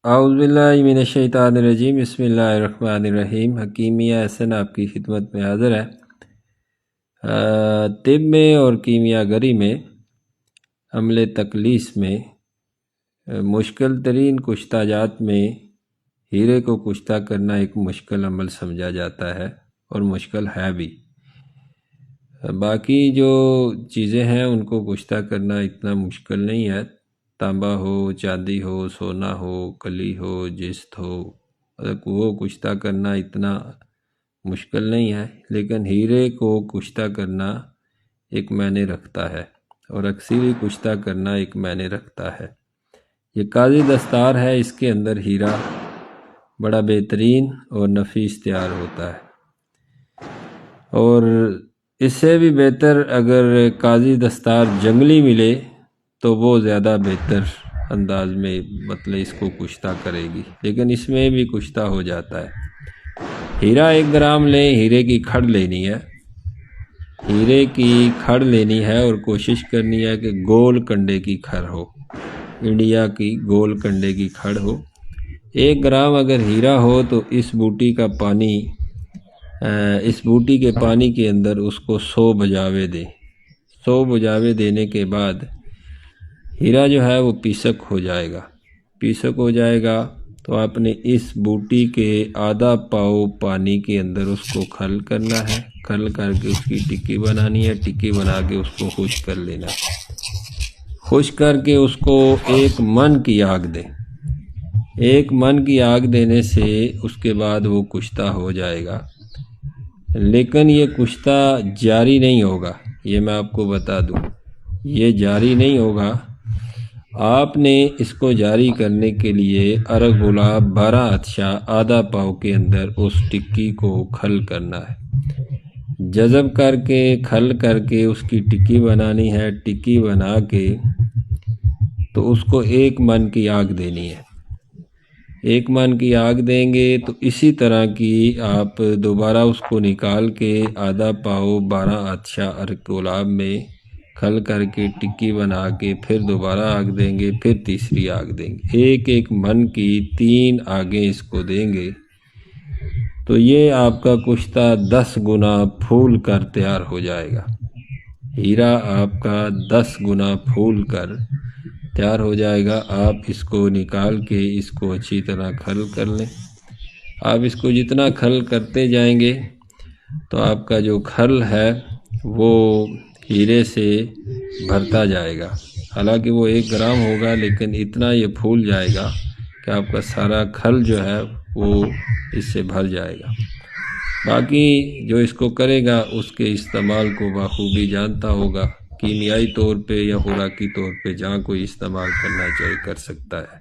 اعوذ باللہ من الشیطان الرجیم، بسم اللہ الرحمن الرحیم۔ حکیمیہ احسن آپ کی خدمت میں حاضر ہے۔ طب میں اور کیمیا گری میں عمل تخلیص میں مشکل ترین کشتہ جات میں ہیرے کو کشتہ کرنا ایک مشکل عمل سمجھا جاتا ہے اور مشکل ہے بھی۔ باقی جو چیزیں ہیں ان کو کشتہ کرنا اتنا مشکل نہیں ہے، تانبا ہو، چاندی ہو، سونا ہو، کلی ہو، جست ہو، وہ کشتہ کرنا اتنا مشکل نہیں ہے، لیکن ہیرے کو کشتہ کرنا ایک معنی رکھتا ہے اور اکثری کشتہ کرنا ایک معنی رکھتا ہے۔ یہ قاضی دستار ہے، اس کے اندر ہیرا بڑا بہترین اور نفیس تیار ہوتا ہے، اور اس سے بھی بہتر اگر قاضی دستار جنگلی ملے تو وہ زیادہ بہتر انداز میں اس کو کشتہ کرے گی، لیکن اس میں بھی کشتہ ہو جاتا ہے۔ ہیرا 1 گرام لیں، ہیرے کی کھڑ لینی ہے، ہیرے کی کھڑ لینی ہے اور کوشش کرنی ہے کہ گول کنڈے کی کھڑ ہو، انڈیا کی گول کنڈے کی کھڑ ہو۔ 1 گرام اگر ہیرا ہو تو اس بوٹی کے پانی کے اندر اس کو 100 بجاوے دیں۔ 100 بجاوے دینے کے بعد ہیرا جو ہے وہ پیسک ہو جائے گا۔ پیسک ہو جائے گا تو آپ نے اس بوٹی کے آدھا پاؤ پانی کے اندر اس کو کھل کرنا ہے، کھل کر کے اس کی ٹکی بنانی ہے، ٹکی بنا کے اس کو خشک کر لینا ہے۔ خشک کر کے اس کو 1 من کی آگ دیں۔ 1 من کی آگ دینے سے اس کے بعد وہ کشتہ ہو جائے گا، لیکن یہ کشتہ جاری نہیں ہوگا، یہ میں آپ کو بتا دوں، یہ جاری نہیں ہوگا۔ آپ نے اس کو جاری کرنے کے لیے ارغ گلاب 12 عطشہ آدھا پاؤ کے اندر اس ٹکی کو کھل کرنا ہے، جذب کر کے کھل کر کے اس کی ٹکی بنانی ہے۔ ٹکی بنا کے تو اس کو 1 من کی آگ دینی ہے۔ 1 من کی آگ دیں گے تو اسی طرح کی آپ دوبارہ اس کو نکال کے آدھا پاؤ 12 عطشہ ارغ گلاب میں کھل کر کے ٹکی بنا کے پھر دوبارہ آگ دیں گے، پھر تیسری آگ دیں گے، 1 من کی 3 آگیں اس کو دیں گے تو یہ آپ کا کشتہ 10 گنا پھول کر تیار ہو جائے گا۔ ہیرا آپ کا 10 گنا پھول کر تیار ہو جائے گا۔ آپ اس کو نکال کے اس کو اچھی طرح کھل کر لیں۔ آپ اس کو جتنا کھل کرتے جائیں گے تو آپ کا جو کھل ہے وہ ہیرے سے بھرتا جائے گا۔ حالانکہ وہ 1 گرام ہوگا، لیکن اتنا یہ پھول جائے گا کہ آپ کا سارا کھل جو ہے وہ اس سے بھر جائے گا۔ باقی جو اس کو کرے گا اس کے استعمال کو بخوبی جانتا ہوگا، کیمیائی طور پہ یا خوراکی طور پہ جہاں کوئی استعمال کرنا چاہے کر سکتا ہے۔